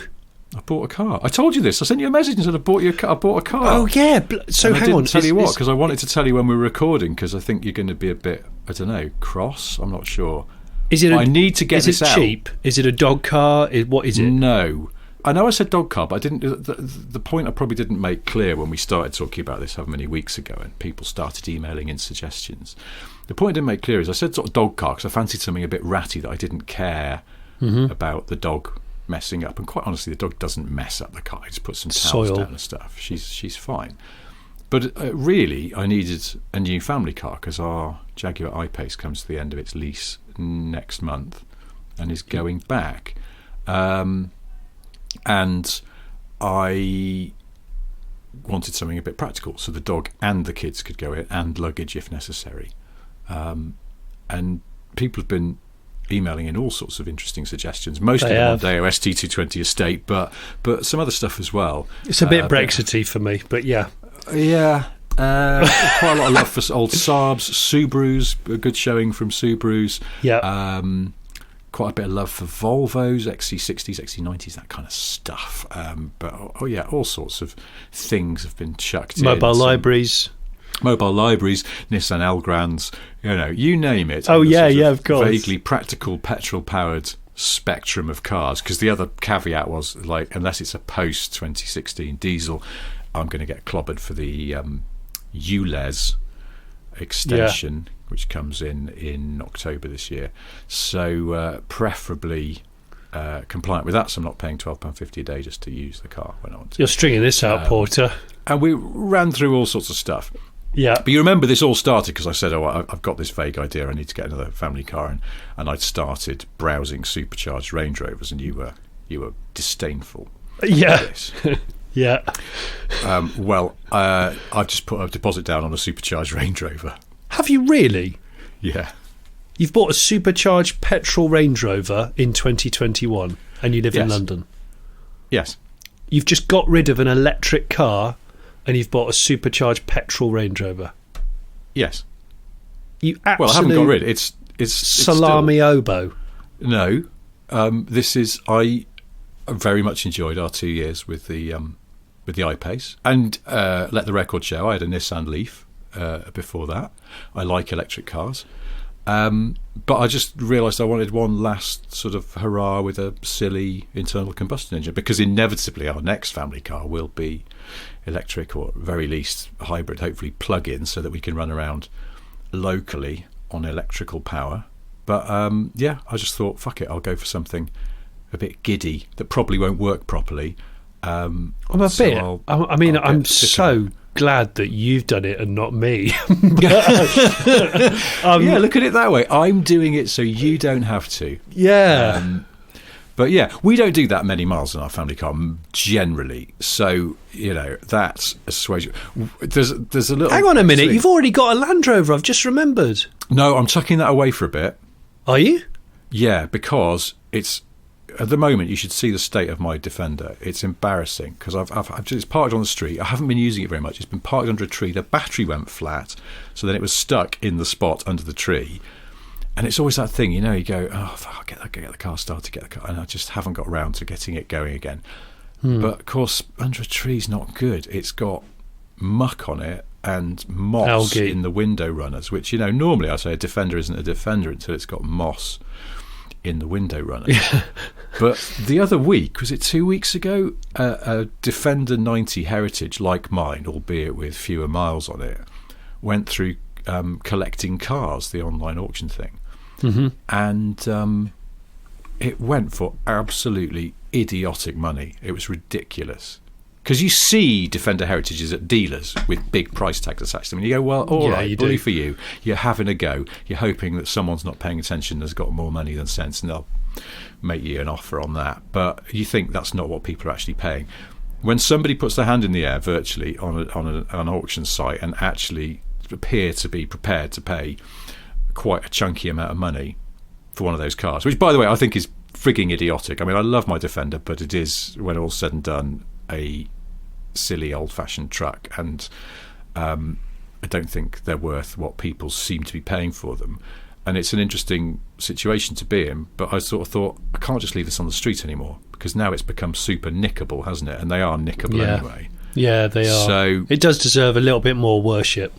I bought a car. I told you this. I sent you a message and said I bought a car. Oh yeah. So hang on. I didn't tell you what, because I wanted to tell you when we were recording, because I think you're going to be a bit, I don't know, cross. I'm not sure. I need to get this out. Is it cheap? Is it a dog car? What is it? No. I know I said dog car, but I didn't. The point I probably didn't make clear when we started talking about this how many weeks ago, and people started emailing in suggestions. The point I didn't make clear is I said sort of dog car because I fancied something a bit ratty that I didn't care about the dog messing up. And quite honestly, the dog doesn't mess up the car. He just puts some towels down and stuff. She's fine. But really, I needed a new family car because our Jaguar I-Pace comes to the end of its lease next month and is going back. And I wanted something a bit practical so the dog and the kids could go in, and luggage if necessary. And people have been emailing in all sorts of interesting suggestions, most of them on Deo ST220 estate, but some other stuff as well. It's a bit Brexity for me, but yeah. Yeah. Quite a lot of love for old Saabs, Subarus, a good showing from Subarus. Yeah. Quite a bit of love for Volvos, XC60s, XC90s, that kind of stuff. But all sorts of things have been chucked in. Mobile libraries, Nissan Elgrans, you name it. Oh yeah, of course. Vaguely practical petrol-powered spectrum of cars. Because the other caveat was, like, unless it's a post-2016 diesel, I'm going to get clobbered for the ULEZ extension, which comes in October this year. So preferably compliant with that, so I'm not paying £12.50 a day just to use the car when I want to. You're stringing this out, Porter. And we ran through all sorts of stuff. Yeah. But you remember this all started because I said, I've got this vague idea, I need to get another family car, and I'd started browsing supercharged Range Rovers, and you were disdainful. Yeah. Yeah. I've just put a deposit down on a supercharged Range Rover. Have you really? Yeah. You've bought a supercharged petrol Range Rover in 2021 and you live in London? Yes. You've just got rid of an electric car and you've bought a supercharged petrol Range Rover? Yes. You absolutely... Well, I haven't got rid. It's salami still... oboe. No. I very much enjoyed our 2 years with the I-Pace. And let the record show, I had a Nissan Leaf before that. I like electric cars. But I just realised I wanted one last sort of hurrah with a silly internal combustion engine, because inevitably our next family car will be electric, or at very least hybrid, hopefully plug-in, so that we can run around locally on electrical power. But I just thought, fuck it, I'll go for something a bit giddy that probably won't work properly. I'm so glad that you've done it and not me. Yeah, look at it that way. I'm doing it so you don't have to. Yeah. But yeah, we don't do that many miles in our family car generally. So, that's a suasion. There's a little... Hang on a minute, you've already got a Land Rover, I've just remembered. No, I'm tucking that away for a bit. Are you? Yeah, because it's... At the moment, you should see the state of my Defender. It's embarrassing because it's parked on the street. I haven't been using it very much. It's been parked under a tree. The battery went flat, so then it was stuck in the spot under the tree. And it's always that thing, you go, oh, I'll get the car started, and I just haven't got around to getting it going again. But of course, under a tree's not good. It's got muck on it and moss in the window runners, which normally I say a Defender isn't a Defender until it's got moss in the window running. But the other week, was it 2 weeks ago, a Defender 90 Heritage like mine, albeit with fewer miles on it, went through collecting cars, the online auction thing. Mm-hmm. And it went for absolutely idiotic money. It was ridiculous. Because you see Defender Heritages at dealers with big price tags attached to them, and you go, well, all right, bully for you. You're having a go. You're hoping that someone's not paying attention, has got more money than sense, and they'll make you an offer on that. But you think that's not what people are actually paying. When somebody puts their hand in the air virtually on an auction site and actually appear to be prepared to pay quite a chunky amount of money for one of those cars, which, by the way, I think is frigging idiotic. I mean, I love my Defender, but it is, when all's said and done, a silly old-fashioned truck, and I don't think they're worth what people seem to be paying for them. And it's an interesting situation to be in, but I sort of thought, I can't just leave this on the street anymore, because now it's become super nickable, hasn't it? And they are nickable anyway. Yeah, they are. So it does deserve a little bit more worship.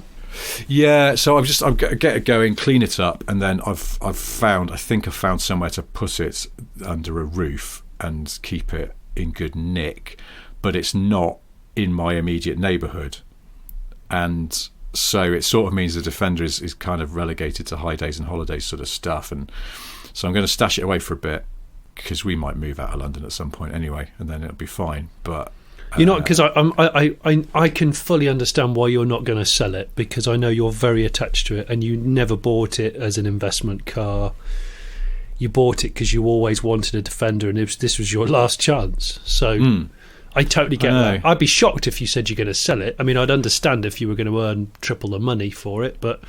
Yeah, so I'm get it going, clean it up, and then I've found somewhere to put it under a roof and keep it in good nick, but it's not in my immediate neighbourhood, and so it sort of means the Defender is kind of relegated to high days and holidays sort of stuff, and so I'm going to stash it away for a bit, because we might move out of London at some point anyway, and then it'll be fine. But you're not, because I can fully understand why you're not going to sell it, because I know you're very attached to it, and you never bought it as an investment car. You bought it because you always wanted a Defender, and this was your last chance. So I totally get that. I'd be shocked if you said you're going to sell it. I mean, I'd understand if you were going to earn triple the money for it, but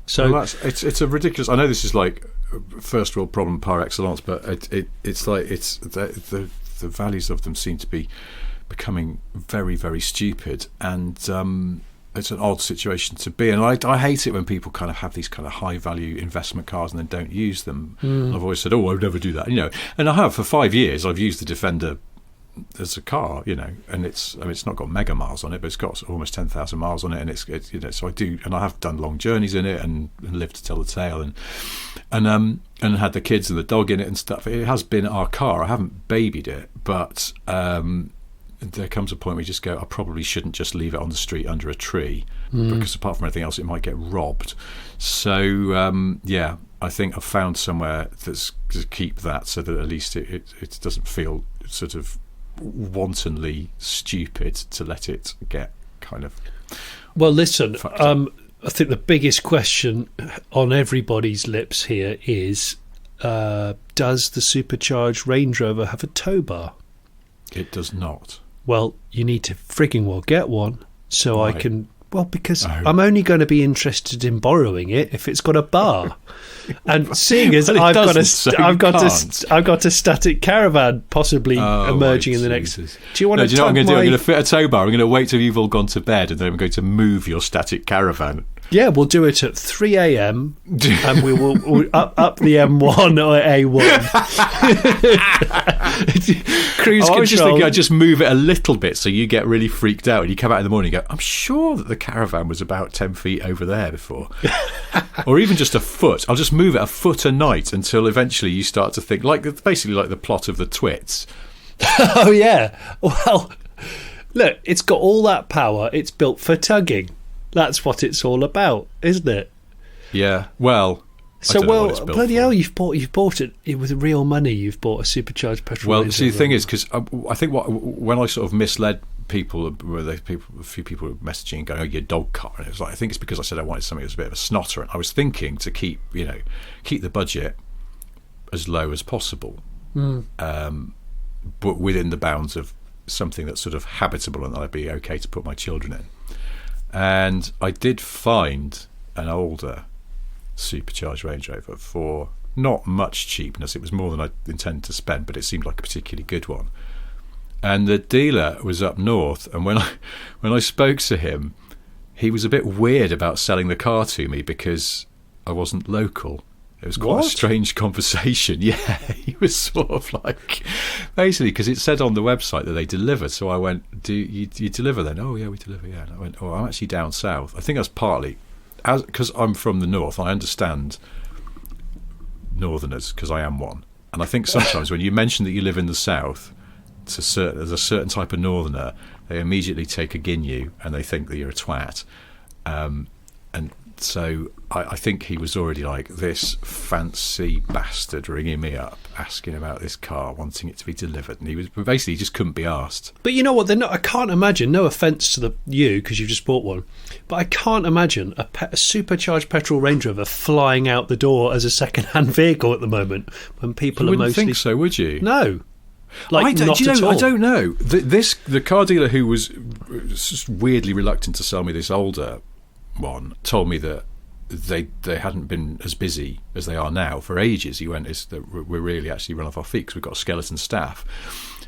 it's a ridiculous. I know this is like first world problem par excellence, but it's like the values of them seem to be becoming very, very stupid, and it's an odd situation to be in. I hate it when people kind of have these kind of high value investment cars and then don't use them. I've always said, I would never do that, and I have for 5 years. I've used the Defender as a car, and it's not got mega miles on it, but it's got almost 10,000 miles on it, and it's so I do, and I have done long journeys in it and lived to tell the tale, and had the kids and the dog in it and stuff. It has been our car. I haven't babied it, but there comes a point where you just go, I probably shouldn't just leave it on the street under a tree, because apart from anything else, it might get robbed. So I think I've found somewhere that's to keep that, so that at least it doesn't feel sort of wantonly stupid to let it get kind of. Well, listen, I think the biggest question on everybody's lips here is, does the supercharged Range Rover have a tow bar? It does not. Well, you need to frigging well get one, so I can. Well, because I'm only going to be interested in borrowing it if it's got a bar. And seeing as I've got a static caravan possibly emerging in the next. Do you want to? Do you know what I'm going to do? I'm going to fit a tow bar. I'm going to wait till you've all gone to bed, and then I'm going to move your static caravan. Yeah, we'll do it at 3 a.m. and we will up the M1 or A1. Cruise control. I was just thinking I'd just move it a little bit so you get really freaked out and you come out in the morning and go, I'm sure that the caravan was about 10 feet over there before. Or even just a foot. I'll just move it a foot a night until eventually you start to think, basically like the plot of the Twits. Oh, yeah. Well, look, it's got all that power. It's built for tugging. That's what it's all about, isn't it? Yeah. Well. So bloody hell! You've bought it with real money. You've bought a supercharged petrol. Well, see, the thing is, because I think when I sort of misled people, a few people were messaging and going, "Oh, your dog car," and it was like, I think it's because I said I wanted something that was a bit of a snotter, and I was thinking to keep the budget as low as possible, but within the bounds of something that's sort of habitable and that I'd be okay to put my children in. And I did find an older supercharged Range Rover for not much cheapness. It was more than I intended to spend, but it seemed like a particularly good one. And the dealer was up north, and when I spoke to him, he was a bit weird about selling the car to me because I wasn't local. It was quite a strange conversation. Yeah, he was sort of like, basically, because it said on the website that they delivered. So I went, do you deliver then? Oh, yeah, we deliver, yeah. And I went, I'm actually down south. I think that's partly, because I'm from the north, I understand Northerners, because I am one. And I think sometimes when you mention that you live in the south, there's a certain type of Northerner, they immediately take a guinea and they think that you're a twat. And so I think he was already like, this fancy bastard ringing me up, asking about this car, wanting it to be delivered. And he just couldn't be asked. But you know what? I can't imagine, no offence to you, because you've just bought one, but I can't imagine a supercharged petrol Range Rover flying out the door as a second-hand vehicle at the moment when people You are wouldn't mostly... think so, would you? No. Like, not at all. I don't know. The car dealer who was just weirdly reluctant to sell me this older one told me that they hadn't been as busy as they are now for ages. He went, we're really actually run off our feet because we've got a skeleton staff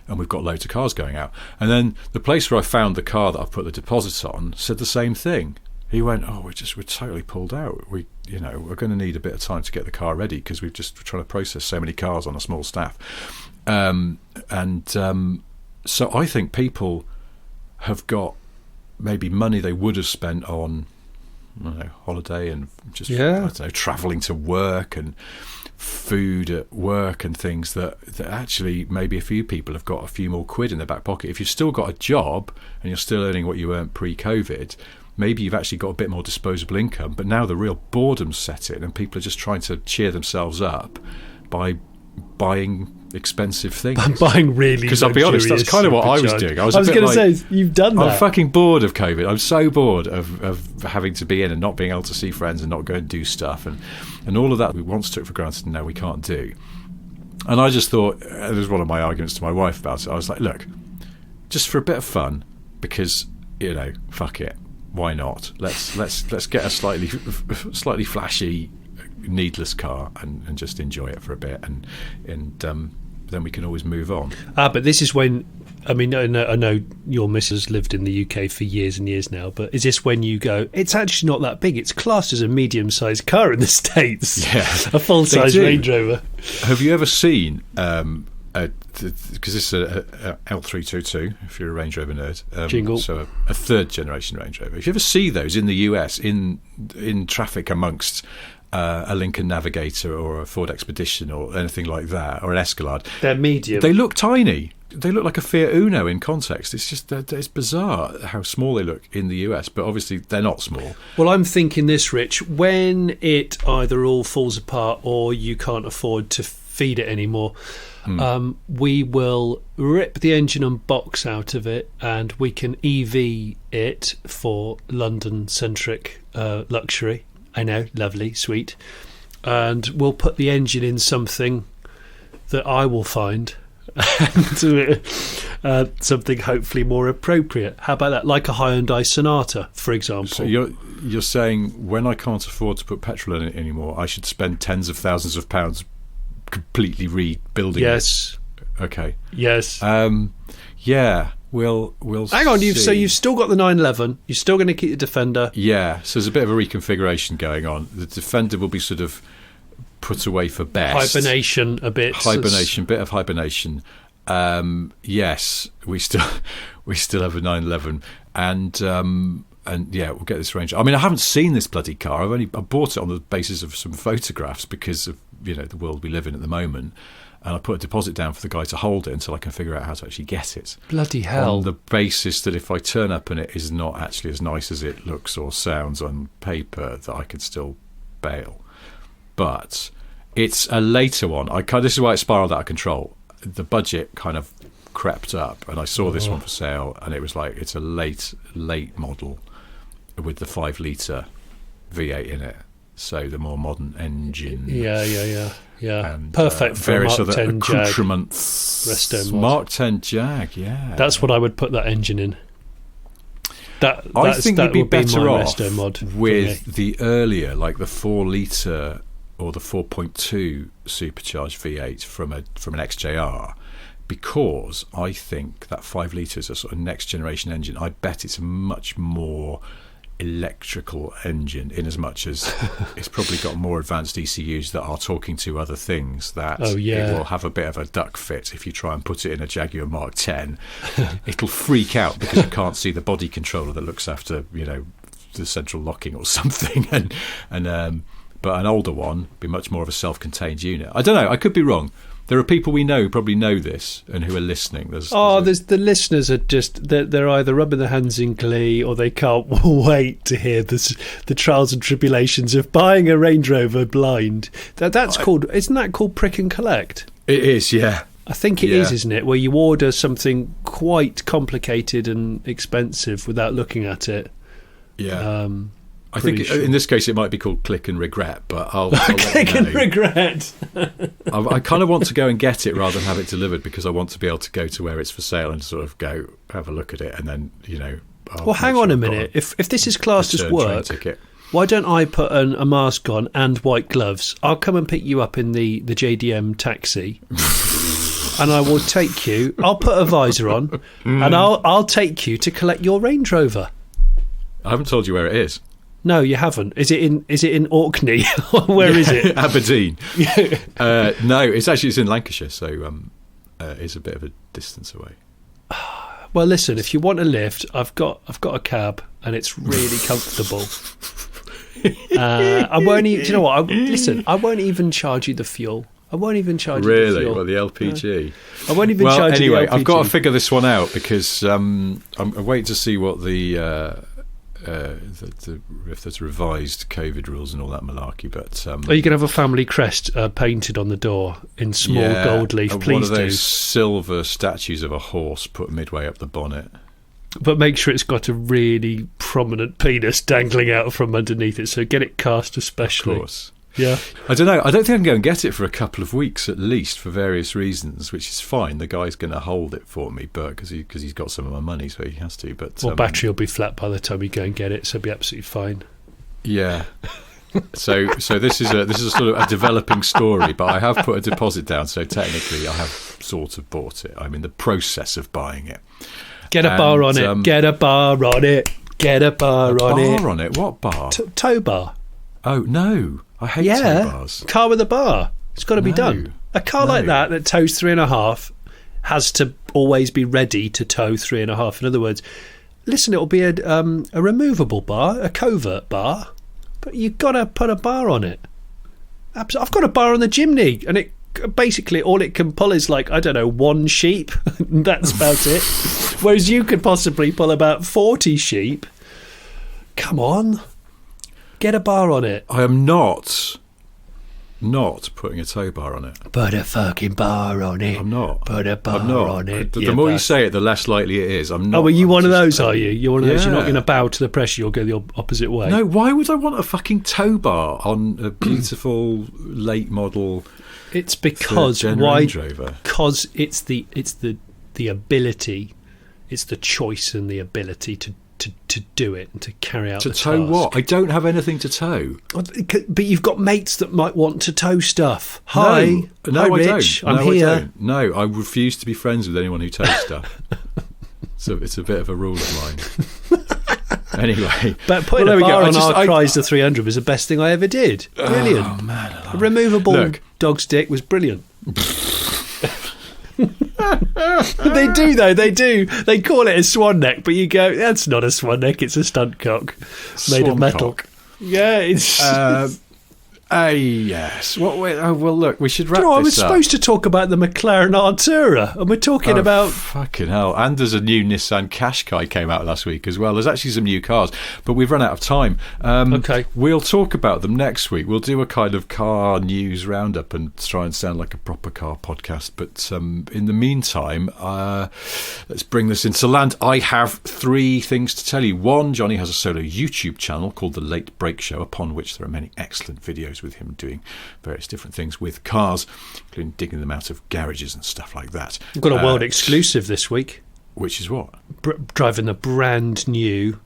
and we've got loads of cars going out. And then the place where I found the car that I've put the deposit on said the same thing. He went, we're totally pulled out. We're going to need a bit of time to get the car ready because we're trying to process so many cars on a small staff. So I think people have got maybe money they would have spent on, I don't know, holiday and just I don't know, travelling to work and food at work and things that actually maybe a few people have got a few more quid in their back pocket. If you've still got a job and you're still earning what you earned pre-COVID, maybe you've actually got a bit more disposable income. But now the real boredom's set in and people are just trying to cheer themselves up by buying expensive things. I'm buying really, because I'll be honest, that's kind of what I was doing. I was going to say, you've done that. I'm fucking bored of COVID. I'm so bored of having to be in and not being able to see friends and not go and do stuff and all of that we once took for granted and now we can't do. And I just thought, it was one of my arguments to my wife about it. I was like, look, just for a bit of fun, because fuck it, why not? Let's get a slightly flashy, needless car and just enjoy it for a bit and then we can always move on. But this is when, I mean, I know your missus lived in the UK for years and years now, but is this when you go, it's actually not that big, it's classed as a medium-sized car in the States? Yeah. A full-size Range Rover. Have you ever seen, because this is a L322, if you're a Range Rover nerd, Jingle. So a third-generation Range Rover. If you ever see those in the US, in traffic amongst a Lincoln Navigator or a Ford Expedition or anything like that, or an Escalade. They're medium. They look tiny. They look like a Fiat Uno in context. It's just it's bizarre how small they look in the US, but obviously they're not small. Well, I'm thinking this, Rich, when it either all falls apart or you can't afford to feed it anymore, we will rip the engine and box out of it and we can EV it for London-centric luxury. I know, lovely, sweet. And we'll put the engine in something that I will find, something hopefully more appropriate. How about that? Like a Hyundai Sonata, for example. So you're saying when I can't afford to put petrol in it anymore, I should spend tens of thousands of pounds completely rebuilding it? Okay. Yes. Yeah. We'll hang on. see. So you've still got the 911. You're still going to keep the Defender. Yeah. So there's a bit of a reconfiguration going on. The Defender will be sort of put away for best. Hibernation a bit. Bit of hibernation. Yes, we still have a 911, and yeah, we'll get this Range. I mean, I haven't seen this bloody car. I bought it on the basis of some photographs because of the world we live in at the moment. And I put a deposit down for the guy to hold it until I can figure out how to actually get it. Bloody hell. On the basis that if I turn up and it is not actually as nice as it looks or sounds on paper, that I could still bail. But it's a later one. This is why it spiraled out of control. The budget kind of crept up and I saw this one for sale and it was like, it's a late model with the 5 litre V8 in it. So the more modern engine. Yeah. And, perfect for various Mark other 10 accoutrements. Jag. Mark 10 Jag, yeah. That's what I would put that engine in. I think you'd be better off mod with the earlier, like the 4 litre or the 4.2 supercharged V8 from an XJR, because I think that 5 litre is a sort of next generation engine. I bet it's a much more electrical engine, in as much as it's probably got more advanced ECUs that are talking to other things, that it will have a bit of a duck fit if you try and put it in a Jaguar Mark 10. It'll freak out because you can't see the body controller that looks after the central locking or something, but an older one would be much more of a self-contained unit. I don't know. I could be wrong. There are people we know who probably know this and who are listening. There's the listeners are just they're either rubbing their hands in glee or they can't wait to hear the trials and tribulations of buying a Range Rover blind. Isn't that called prick and collect? It is, yeah. I think it is, isn't it? Where you order something quite complicated and expensive without looking at it. Yeah. I think in this case it might be called click and regret, but I'll click and regret. I kind of want to go and get it rather than have it delivered, because I want to be able to go to where it's for sale and sort of go have a look at it, and then well, hang on a minute. If this is classed as work, why don't I put a mask on and white gloves? I'll come and pick you up in the JDM taxi. And I will take you. I'll put a visor on, and I'll take you to collect your Range Rover. I haven't told you where it is. No, you haven't. Is it in Orkney? Where is it? Aberdeen. No, it's in Lancashire, so it's a bit of a distance away. Well, listen, if you want a lift, I've got a cab, and it's really comfortable. I won't even. Do you know what? I won't even charge you the fuel. I won't even charge you the fuel. Really? Well, the LPG. I won't even charge you the LPG. Anyway, I've got to figure this one out, because I'm waiting to see what if there's revised COVID rules and all that malarkey. But are you going to have a family crest painted on the door in small gold leaf? Please one of those silver statues of a horse put midway up the bonnet. But make sure it's got a really prominent penis dangling out from underneath it, so get it cast especially. Of course. Yeah. I don't know. I don't think I can go and get it for a couple of weeks at least, for various reasons, which is fine. The guy's going to hold it for me, but because he's got some of my money, so he has to. But battery will be flat by the time you go and get it, so it'll be absolutely fine. Yeah. So this is a sort of a developing story, but I have put a deposit down, so technically I have sort of bought it. I'm in the process of buying it. Get a bar on it. Get a bar on it. Get a bar on it. Bar on it? What bar? Tow bar. Oh no. I hate tow bars. Car with a bar. It's got to be done. A car like that tows 3.5 has to always be ready to tow 3.5. In other words, listen, it will be a removable bar, a covert bar, but you've got to put a bar on it. I've got a bar on the chimney, and it basically all it can pull is one sheep. That's about it. Whereas you could possibly pull about 40 sheep. Come on. Get a bar on it. I am not putting a tow bar on it. Put a fucking bar on it. I'm not. Put a bar on it. The more you say it, the less likely it is. I'm not. Oh, are you one of those, are you? You're one of those, you're not going to bow to the pressure, you'll go the opposite way. No, why would I want a fucking tow bar on a beautiful late model? It's because Range Rover? Because it's the ability, it's the choice and the ability to do it and to carry out the task. To tow what? I don't have anything to tow. But you've got mates that might want to tow stuff. Hi, no, Rich. I don't. I'm here. I don't. No, I refuse to be friends with anyone who tows stuff. So it's a bit of a rule of mine. Anyway, but putting a bar on our Chrysler 300 was the best thing I ever did. Brilliant. Oh man, a removable dog stick was brilliant. They do though. They call it a swan neck, but you go, that's not a swan neck. It's a stunt cock made of metal. Cock. Yeah, it's. Yes. Well, look, we should wrap this up. I was supposed to talk about the McLaren Artura, and we're talking about... Fucking hell. And there's a new Nissan Qashqai came out last week as well. There's actually some new cars, but we've run out of time. Okay. We'll talk about them next week. We'll do a kind of car news roundup and try and sound like a proper car podcast. But in the meantime, let's bring this into land. I have 3 things to tell you. 1, Jonny has a solo YouTube channel called The Late Break Show, upon which there are many excellent videos with him doing various different things with cars, including digging them out of garages and stuff like that. We've got a world exclusive this week. Which is what? Driving the brand new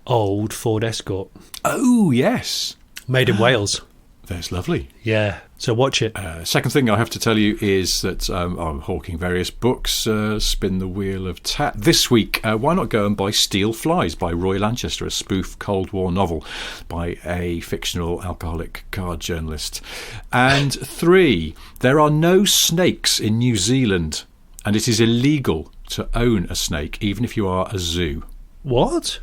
old Ford Escort. Oh, yes. Made in Wales. That's lovely. Yeah, so watch it. Second thing I have to tell you is that I'm hawking various books, Spin the Wheel of Tat. This week, why not go and buy Steel Flies by Roy Lanchester, a spoof Cold War novel by a fictional alcoholic car journalist. And 3, there are no snakes in New Zealand, and it is illegal to own a snake, even if you are a zoo. What?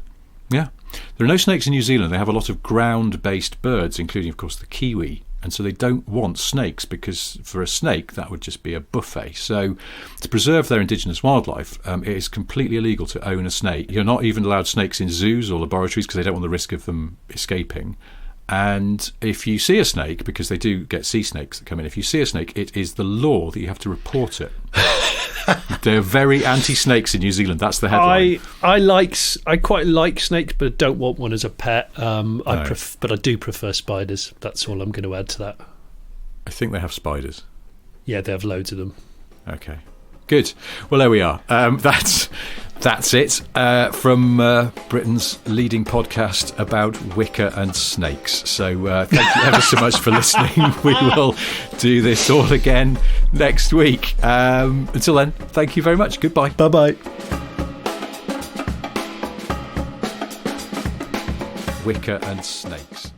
Yeah. There are no snakes in New Zealand. They have a lot of ground-based birds, including, of course, the kiwi. And so they don't want snakes, because for a snake, that would just be a buffet. So to preserve their indigenous wildlife, it is completely illegal to own a snake. You're not even allowed snakes in zoos or laboratories because they don't want the risk of them escaping. And if you see a snake, because they do get sea snakes that come in, if you see a snake, it is the law that you have to report it. They're very anti-snakes in New Zealand. That's the headline. I quite like snakes, but I don't want one as a pet. But I do prefer spiders. That's all I'm going to add to that. I think they have spiders. Yeah, they have loads of them. Okay, good. Well, there we are. That's it from Britain's leading podcast about wicker and snakes. So thank you ever so much for listening. We will do this all again next week. Until then, thank you very much. Goodbye. Bye-bye. Wicker and snakes.